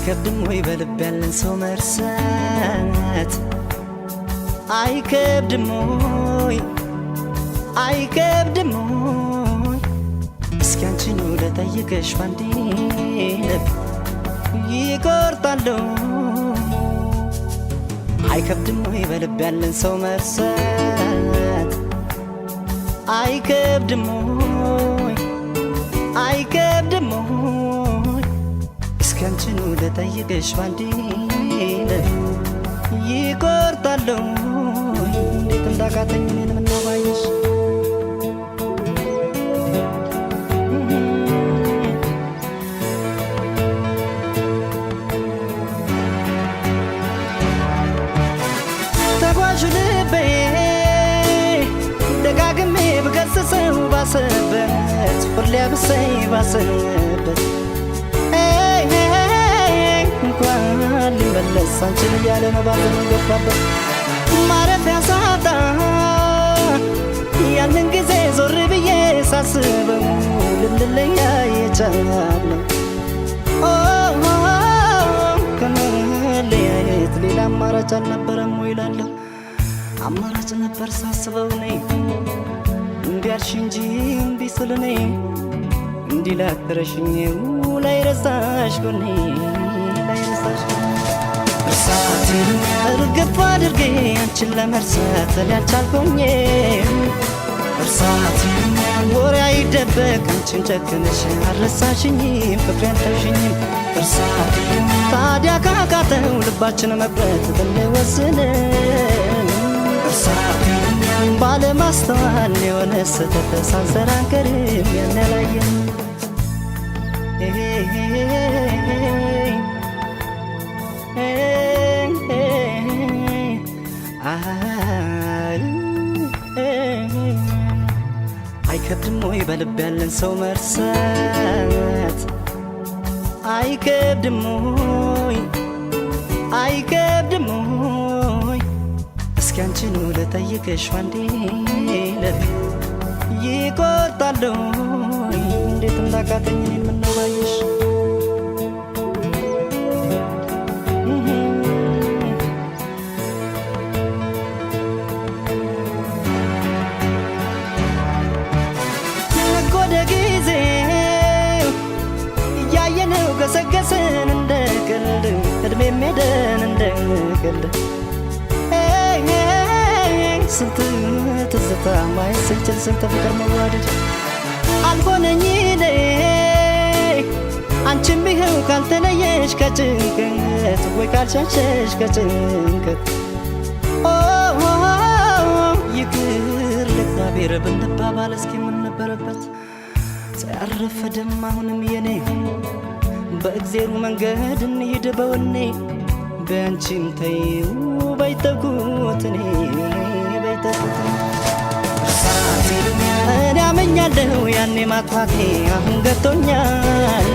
አይከብድም ወይ በልብ ያለን ሰው መርሳት አይከብድም ወይ አይከብድም ወይ እስኪ አንቺን ልጠይቅሽ ባንዴ ልብ ይቆርጣለሁ አይከብድም ወይ በልብ ያለን ሰው መርሳት አይከብድም ወይ አይከብድም ወይ እስኪ አንቺን ልጠይቅሽ ባንዴ ልብ ይቆርጣለሁ እንዴት እንዳቃተኝ ምንም ነው ባይሽ ተጓዡ ልቤ ደጋግሜ ብገስጸው ባሰበት ሁሌ ብሰይ ባሰበት እንኳን ሊመለስ አንቺን እያለ ነው ባዘኑ ገባበት ማረፊያ ሳጣ ያንን ጊዜ ዞር ብዬ ሳስበው ልንለያይ የቻልነው ከመለያየት ሌላ አማራጭ አልነበረም ወይ እላለሁ አማራጭ ነበር ሳስበው እኔ እምቢ አልሽ እንጂ እምቢ ስል እኔ እንዲህ ላትረሽኝ ላይረሳሽ ጎኔ ላይረሳሽ እርሳቴን እርግፍ አድርጌ አንቺን ለመርሳት ያልቻልኩኝ እርሳቴን ወሬ አይደበቅ አንቺን ጨክነሽ አልረሳሽኝም ፍቅሬን ተውሽኝም እርሳቴን ታዲያ ካቃተው ልባችን መብረት ብንወስን እርሳቴን ባለማስተዋል የሆነ ስህተት ሳንሰራ አንቀርም ያን ያላየን አይከብድም ወይ በልብ ያለን ሰው መርሳት አይከብድም ወይ አይከብድም ወይ እስኪ አንቺን ልጠይቅሽ ባንዴ ልብ ይቆርጣለሁ እንዴት እንዳቃተኝ ምነው ባይሽ ገሰገስን እንደ ቀልድ እድሜ ሜደን እንደ ቀልድ ስንት ትዝታ ማየት ስንችል ስንት ፍቅር መዋደድ አልሆነኝ እኔ አንቺም ይኸው ካልተለየሽ ከጭንቀት ወይ ካልሻሸሽ ከጭንቀት ይቅር ለእግዚአብሔር ብንባባል እስኪ ምን ነበረበት ሳያረፈደም አሁንም የኔ በእግዜሩ መንገድ እንሂድ በወኔ በአንቺም ተይው ባይተኩት እኔ ባይተኩት እኔ አመኛለሁ ያኔ ማጥፋቴ አሁን ገብቶኛል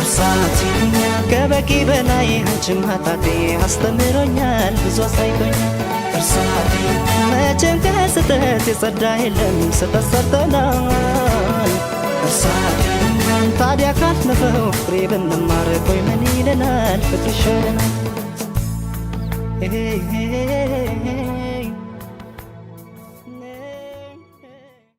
እርሳቴን ከበቂ በላይ አንቺም ማጣቴ አስተምሮኛል ብዙ አሳይቶኛል እርሳቴን መቼም ከስህተት የጸዳ የለም ስህተት ሰርተናል እርሳቴን ታዲያ ካለፈው ፍሬ ብንማር ቆይ ምን ይለናል ፍቅር ይሻለናል